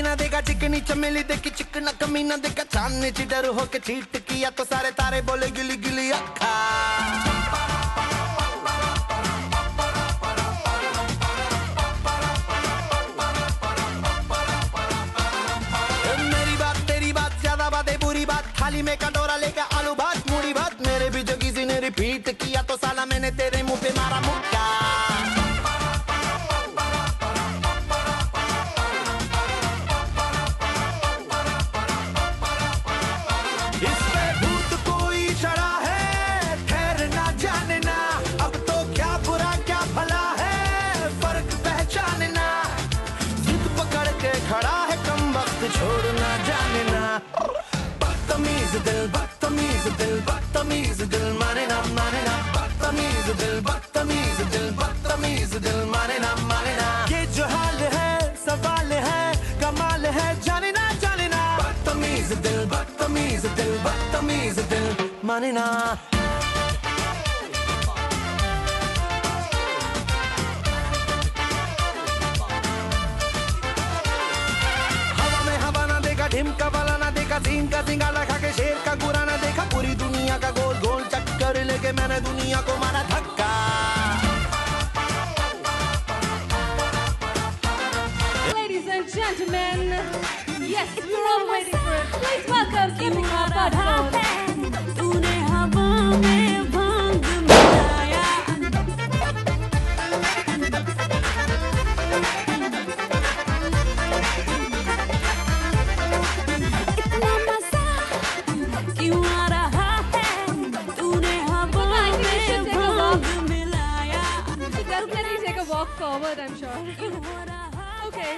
ना देगा चिकनी चमेली देखी चिकना कमीना देखा चांदनी चिडर होके चीट किया तो सारे तारे बोले गिली गिली अक्खा मेरी बात तेरी बात ज्यादा बातें बुरी बात थाली में कटोरा लेकर आलू भात मूड़ी भात मेरे भी जो किसी ने रिपीट किया तो साला मैंने तेरे मुंह पे मारा मुक्का छोड़ना जाने ना बदतमीज दिल माने ना बदतमीज दिल माने ना ये जो हाल है सवाल है कमाल है जाने ना बदतमीज दिल माने ना ढिमका वाला ना देखा सीन का सिंगाला खा के शेर का गुरा ना देखा पूरी दुनिया का गोल गोल चक्कर लेके मैंने दुनिया को मारा धक्का Ladies and gentlemen, yes, we're all waiting for it. Please welcome Deepika Padukone. तूने हवा में भांग मिलाया walk forward, I'm sure. Okay.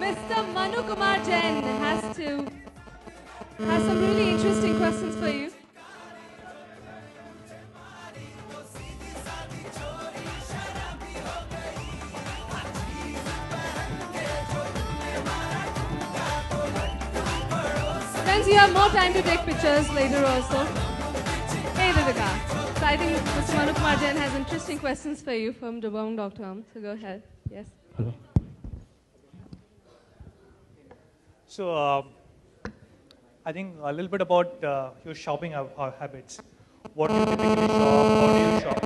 Mr. Manu Kumar Jain has some really interesting questions for you. Friends, you have more time to take pictures later also. Hey Deepika, so I think Mr. Manu Kumar Jain has interesting questions for you from Dubong.com. So go ahead. Yes. Hello. So, I think a little bit about your shopping habits. What do you typically shop? How do you shop?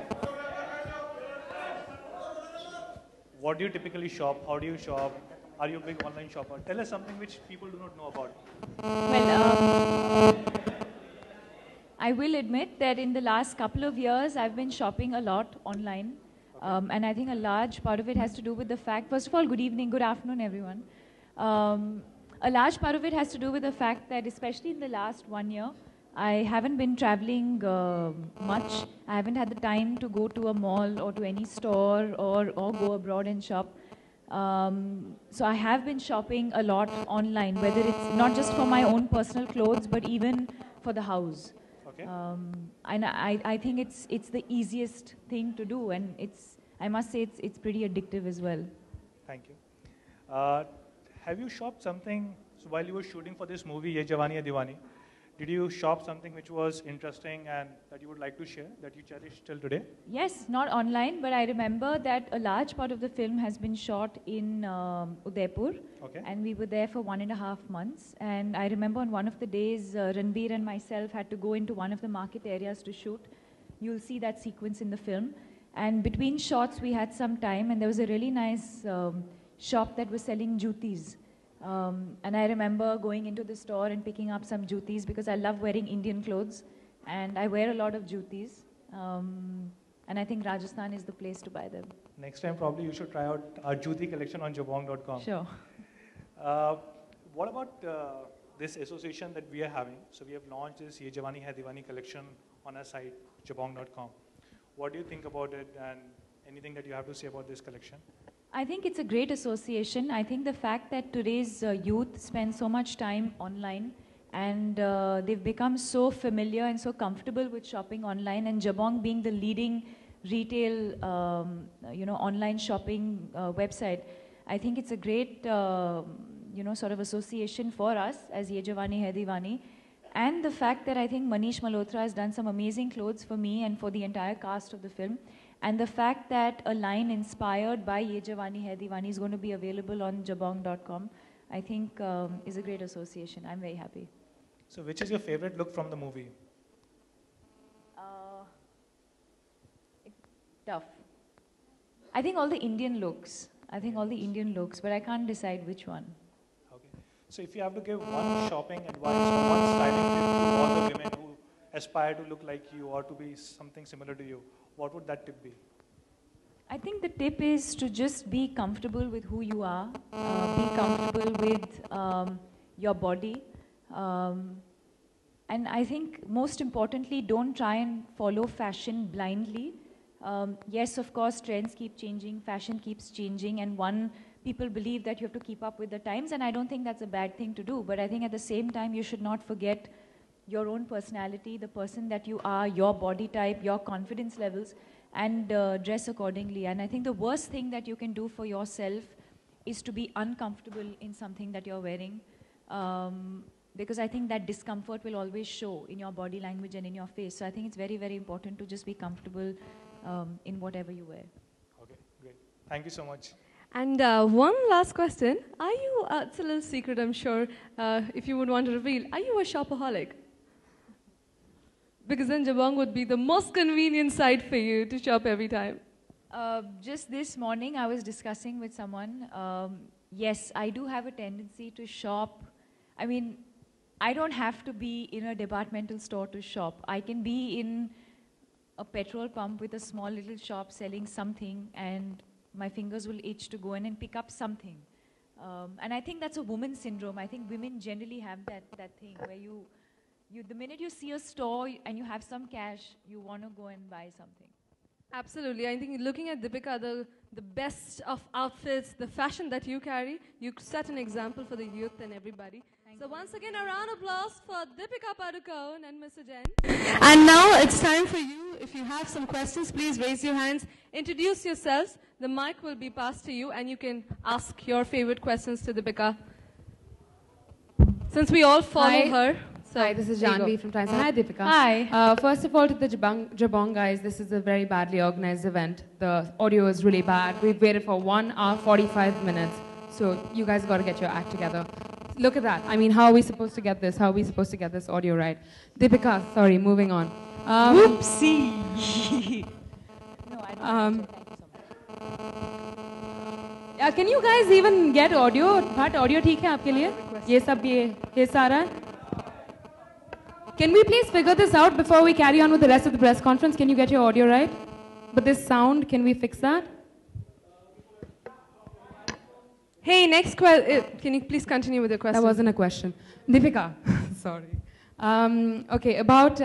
What do you typically shop? How do you shop? Are you a big online shopper? Tell us something which people do not know about. Well, I will admit that in the last couple of years, I've been shopping a lot online. And I think a large part of it has to do with the fact, first of all, good evening, good afternoon, everyone. A large part of it has to do with the fact that, especially in the last 1 year, I haven't been traveling much. I haven't had the time to go to a mall or to any store or go abroad and shop. So I have been shopping a lot online, whether it's not just for my own personal clothes, but even for the house. Okay. And I think it's the easiest thing to do, and I must say it's pretty addictive as well. Thank you. Have you shopped something while you were shooting for this movie, Ye Jawani Hai Diwani? Did you shop something which was interesting and that you would like to share, that you cherish till today? Yes, not online, but I remember that a large part of the film has been shot in Udaipur. Okay. And we were there for 1.5 months. And I remember on one of the days, Ranveer and myself had to go into one of the market areas to shoot. You'll see that sequence in the film. And between shots, we had some time, and there was a really nice shop that was selling jutis. And I remember going into the store and picking up some jutis because I love wearing Indian clothes. And I wear a lot of jutis. And I think Rajasthan is the place to buy them. Next time, probably you should try out our juti collection on jabong.com. Sure. What about this association that we are having? So we have launched this Ye Jawani Hai Diwani collection on our site, jabong.com. What do you think about it, and anything that you have to say about this collection? I think it's a great association. I think the fact that today's youth spend so much time online and they've become so familiar and so comfortable with shopping online, and Jabong being the leading retail, online shopping website, I think it's a great, sort of association for us as Ye Jawani Hai Diwani. And the fact that I think Manish Malhotra has done some amazing clothes for me and for the entire cast of the film. And the fact that a line inspired by Ye Jawani Hai Diwani is going to be available on jabong.com, I think is a great association. I'm very happy. So which is your favorite look from the movie? Tough. I think all the Indian looks. But I can't decide which one. Okay. So if you have to give one shopping advice or one styling tip to all the women who aspire to look like you or to be something similar to you, what would that tip be? I think the tip is to just be comfortable with who you are, be comfortable with your body, and I think most importantly, don't try and follow fashion blindly. Yes, of course, trends keep changing, fashion keeps changing, and people believe that you have to keep up with the times, and I don't think that's a bad thing to do, but I think at the same time, you should not forget your own personality, the person that you are, your body type, your confidence levels, and dress accordingly. And I think the worst thing that you can do for yourself is to be uncomfortable in something that you're wearing, because I think that discomfort will always show in your body language and in your face. So I think it's very, very important to just be comfortable in whatever you wear. Okay, great. Thank you so much. And one last question. Are you, it's a little secret, I'm sure, if you would want to reveal, are you a shopaholic? Because then Jabong would be the most convenient site for you to shop every time. Just this morning, I was discussing with someone. Yes, I do have a tendency to shop. I mean, I don't have to be in a departmental store to shop. I can be in a petrol pump with a small little shop selling something, and my fingers will itch to go in and pick up something. And I think that's a woman syndrome. I think women generally have that thing where the minute you see a store and you have some cash, you want to go and buy something. Absolutely. I think looking at Deepika, the best of outfits, the fashion that you carry, you set an example for the youth and everybody. So once again, a round of applause for Deepika Padukone and Mr. Jain. And now it's time for you. If you have some questions, please raise your hands. Introduce yourselves. The mic will be passed to you, and you can ask your favorite questions to Deepika. Since we all follow her. So hi, this is Janvi from Times. Hi, Deepika. Hi. First of all, to the Jabong guys, this is a very badly organized event. The audio is really bad. We've waited for 1 hour, 45 minutes. So you guys got to get your act together. Look at that. I mean, how are we supposed to get this? How are we supposed to get this audio right? Deepika, sorry, moving on. Whoopsie. No, I don't. Thank you so much. Can you guys even get audio? Bhat, audio ठीक है आपके लिए? ये सब ये सारा? Can we please figure this out before we carry on with the rest of the press conference? Can you get your audio right? But this sound, can we fix that? Hey, next question. Can you please continue with your question? That wasn't a question. Deepika, sorry. Okay, about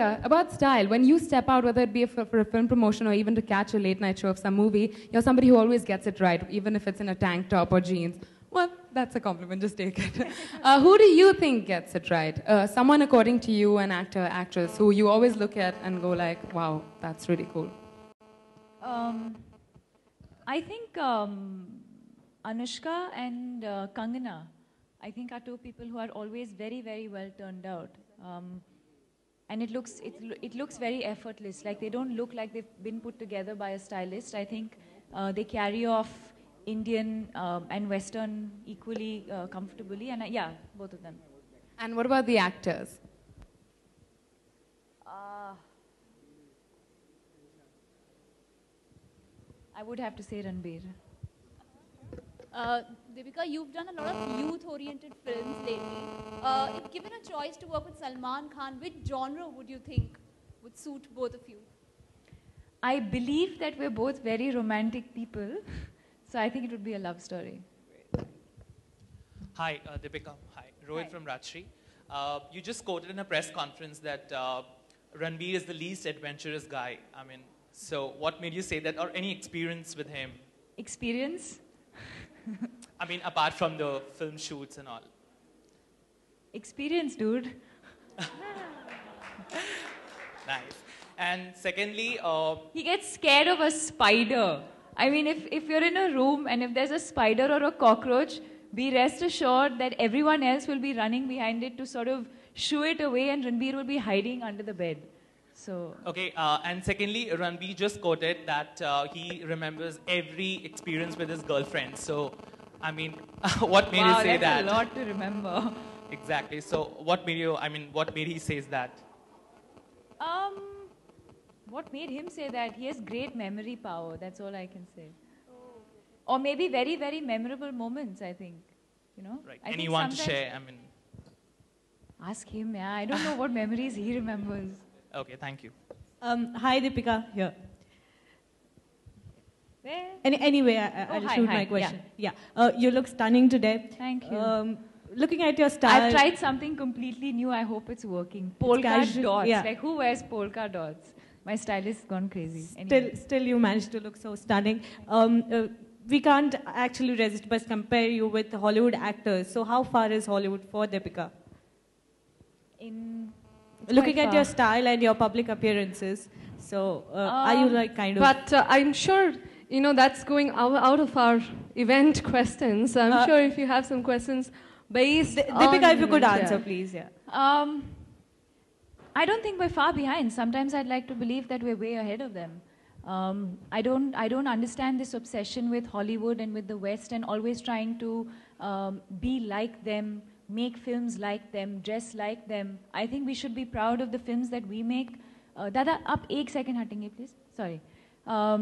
style. When you step out, whether it be for a film promotion or even to catch a late night show of some movie, you're somebody who always gets it right, even if it's in a tank top or jeans. Well, that's a compliment, just take it. Who do you think gets it right? Someone according to you, an actor, actress, who you always look at and go like, wow, that's really cool. I think Anushka and Kangana, I think are two people who are always very, very well turned out. and it looks very effortless. Like they don't look like they've been put together by a stylist. I think they carry off Indian and Western equally comfortably, and yeah, both of them. And what about the actors? I would have to say Ranbir. Deepika, you've done a lot of youth-oriented films lately. If given a choice to work with Salman Khan, which genre would you think would suit both of you? I believe that we're both very romantic people, so I think it would be a love story. Hi, Deepika. Hi, Rohit from Rajshri. You just quoted in a press conference that Ranbir is the least adventurous guy. I mean, so what made you say that, or any experience with him? Experience? I mean, apart from the film shoots and all. Experience, dude. Nice. And secondly, he gets scared of a spider. I mean, if you're in a room and if there's a spider or a cockroach, be rest assured that everyone else will be running behind it to sort of shoo it away, and Ranbir will be hiding under the bed. So. Okay, and secondly, Ranbir just quoted that he remembers every experience with his girlfriend. So, I mean, what made you say that? Wow, that's a lot to remember. Exactly. So, what made you? I mean, what made he says that? What made him say that? He has great memory power. That's all I can say. Or maybe very, very memorable moments, I think. You know? Right. Anyone to share? I mean. Ask him, yeah. I don't know what memories he remembers. Okay, thank you. Hi, Deepika. Here. Where? Anyway, I'll shoot my question. Yeah. You look stunning today. Thank you. Looking at your style. I've tried something completely new. I hope it's working. Polka dots. Yeah. Like, who wears polka dots? My stylist has gone crazy. Anyway. Still, you managed to look so stunning. We can't actually resist but compare you with Hollywood actors. So how far is Hollywood for Deepika? Looking at your style and your public appearances, so are you like kind of... But I'm sure, you know, that's going out of our event questions. I'm sure if you have some questions based on... Deepika, if you could answer, please, yeah. I don't think we're far behind. Sometimes I'd like to believe that we're way ahead of them. I don't understand this obsession with Hollywood and with the West and always trying to be like them, make films like them, dress like them. I think we should be proud of the films that we make. Dada, up 1 second hatenge, please. Sorry. I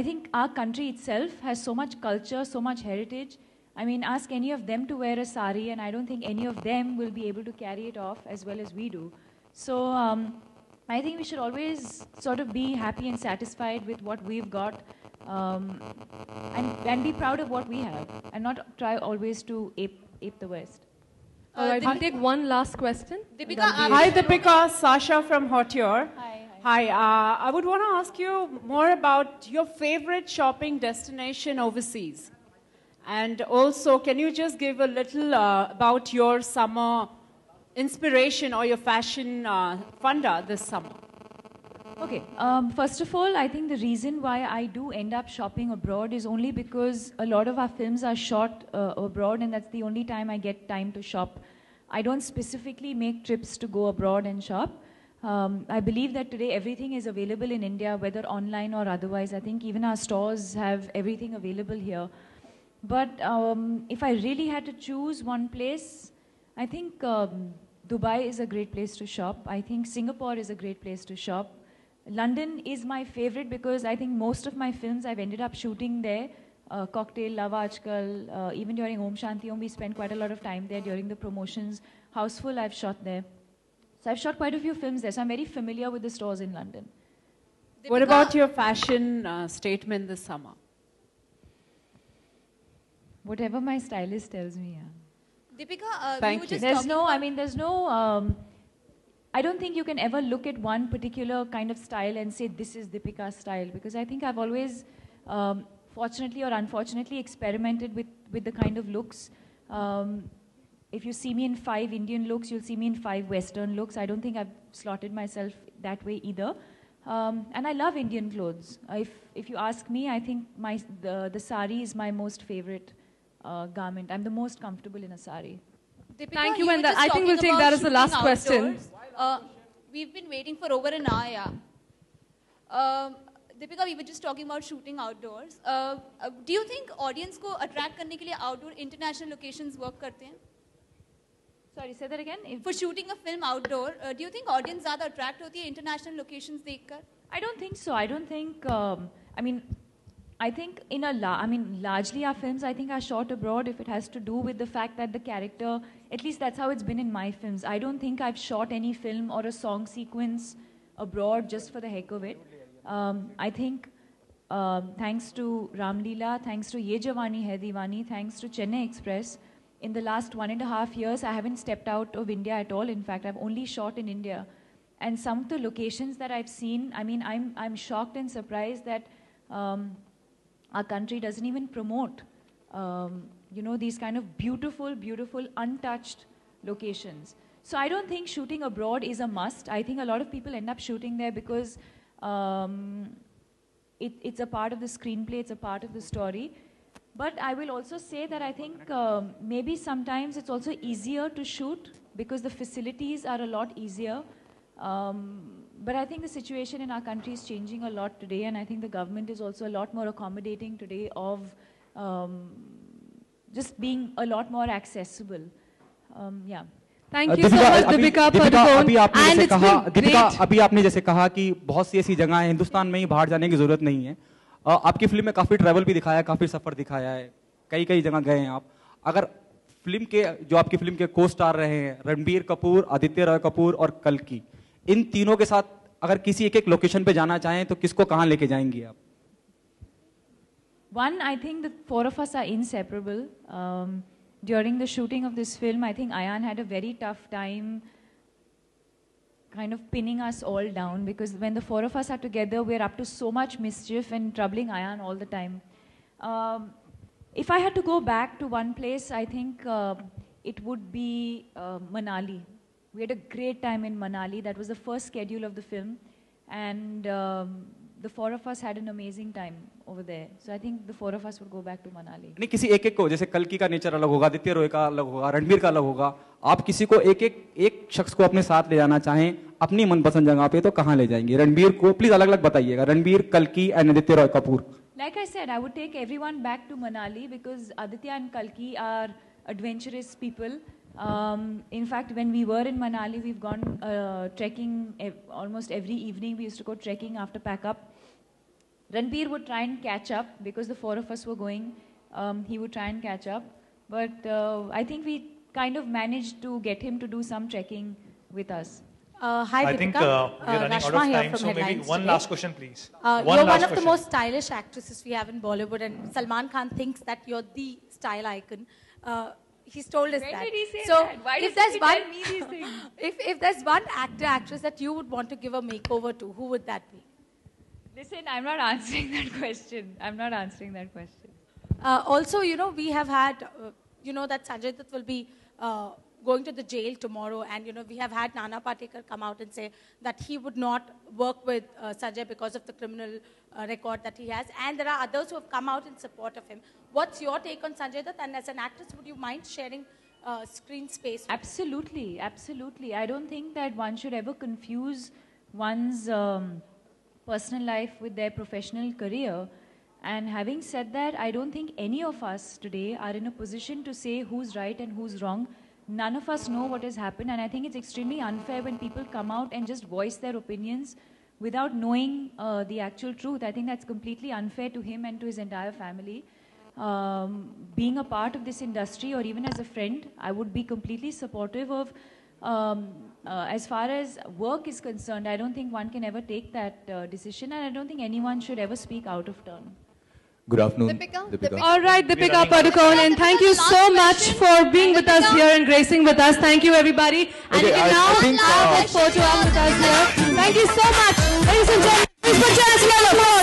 think our country itself has so much culture, so much heritage. I mean, ask any of them to wear a sari, and I don't think any of them will be able to carry it off as well as we do. So I think we should always sort of be happy and satisfied with what we've got. And be proud of what we have, and not try always to ape the West. All right, we'll take one last question. Deepika, hi, Deepika. Sasha from Hautier. Hi. I would want to ask you more about your favorite shopping destination overseas. And also, can you just give a little about your summer inspiration or your fashion funda this summer? Okay, first of all, I think the reason why I do end up shopping abroad is only because a lot of our films are shot abroad, and that's the only time I get time to shop. I don't specifically make trips to go abroad and shop. I believe that today everything is available in India, whether online or otherwise. I think even our stores have everything available here. But if I really had to choose one place, I think Dubai is a great place to shop. I think Singapore is a great place to shop. London is my favorite because I think most of my films I've ended up shooting there. Cocktail, Love Aajkal, even during Om Shanti Om, we spent quite a lot of time there during the promotions. Houseful, I've shot there. So I've shot quite a few films there, so I'm very familiar with the stores in London. Deepika, What about your fashion statement this summer? Whatever my stylist tells me, yeah. Deepika, Thank we were you. just There's talking no, about- I mean, there's no, I don't think you can ever look at one particular kind of style and say this is Deepika's style, because I think I've always, fortunately or unfortunately, experimented with the kind of looks. If you see me in 5 Indian looks, you'll see me in 5 Western looks. I don't think I've slotted myself that way either. And I love Indian clothes. If you ask me, I think the sari is my most favorite garment. I'm the most comfortable in a sari. Deepika, Thank you, were and just I think we'll talking take that about as the last shooting question. outdoors. We've been waiting for over an hour. Deepika, we were just talking about shooting outdoors. Do you think audience को attract करने के लिए outdoor international locations work करते हैं? Sorry, say that again. For shooting a film outdoor, do you think audience ज़्यादा attract होती है international locations देखकर? I don't think so. I don't think. I think largely our films I think are shot abroad if it has to do with the fact that the character, at least that's how it's been in my films. I don't think I've shot any film or a song sequence abroad just for the heck of it. I think thanks to Ram Leela, thanks to Ye Jawani Hai Diwani, thanks to Chennai Express, in the last 1.5 years I haven't stepped out of India at all. In fact, I've only shot in India. And some of the locations that I've seen, I mean, I'm shocked and surprised that our country doesn't even promote, these kind of beautiful, beautiful, untouched locations. So I don't think shooting abroad is a must. I think a lot of people end up shooting there because it's a part of the screenplay, it's a part of the story. But I will also say that I think maybe sometimes it's also easier to shoot because the facilities are a lot easier. But I think the situation in our country is changing a lot today, and I think the government is also a lot more accommodating today of just being a lot more accessible. Yeah. Thank you so much, Deepika Padukone. And it's been Deepika, great. अभी आपने जैसे कहा कि बहुत सी ऐसी जगह है हिंदुस्तान में ही बाहर जाने की जरूरत नहीं है. आपकी फिल्म में काफी ट्रैवल भी दिखाया है, काफी सफर दिखाया है, कई कई जगह गए हैं आप. अगर फिल्म के जो आपकी फिल्म के को स्टार रहे हैं रणबीर कपूर, आदित्य रॉय कपूर और कल्कि, इन तीनों के साथ अगर किसी एक लोकेशन पे जाना चाहें तो किसको कहां लेके जाएंगी आप? One, I think the four of us are inseparable. During the shooting of this film, I think Ayan had a very tough time kind of pinning us all down because when the four of us are together, we're up to so much mischief and troubling Ayan all the time. If I had to go back to one place, I think it would be Manali. We had a great time in Manali. That was the first schedule of the film. And the four of us had an amazing time over there. So I think the four of us would go back to Manali. नहीं किसी एक को, जैसे कल्कि का nature अलग होगा, आदित्य रॉय का अलग होगा, रणबीर का अलग होगा. आप किसी को एक शख्स को अपने साथ ले जाना चाहें अपनी मनपसंद जगह पे तो कहां ले जाएंगे? रणबीर को प्लीज अलग-अलग बताइएगा. रणबीर, कल्कि and Aditya Roy Kapoor. Like I said, I would take everyone back to Manali because Aditya and Kalki are adventurous people. In fact, when we were in Manali, we've gone trekking almost every evening. We used to go trekking after pack up. Ranbir would try and catch up because the four of us were going. He would try and catch up. But I think we kind of managed to get him to do some trekking with us. Hi, I Deepika. think we are running out of time, so maybe one last question, please. You're one of the most stylish actresses we have in Bollywood, and Salman Khan thinks that you're the style icon. He's told us that. When did he say so that? Why if does there's he one, tell me these things? if there's one actor, actress that you would want to give a makeover to, who would that be? Listen, I'm not answering that question. I'm not answering that question. Also, we have had, that Sanjay Dutt will be going to the jail tomorrow, and we have had Nana Patekar come out and say that he would not work with Sanjay because of the criminal record that he has, and there are others who have come out in support of him. What's your take on Sanjay Dutt, and as an actress, would you mind sharing screen space? Absolutely, absolutely. I don't think that one should ever confuse one's personal life with their professional career. And having said that, I don't think any of us today are in a position to say who's right and who's wrong. None of us know what has happened, and I think it's extremely unfair when people come out and just voice their opinions without knowing the actual truth. I think that's completely unfair to him and to his entire family. Being a part of this industry, or even as a friend, I would be completely supportive of, as far as work is concerned, I don't think one can ever take that decision, and I don't think anyone should ever speak out of turn. Good afternoon. Deepika. All right, Deepika Padukone, and thank you so much for being with us here and gracing with us. Thank you, everybody. And you can now have a photo op with us here. Thank you so much. Ladies and gentlemen, please put your hands together.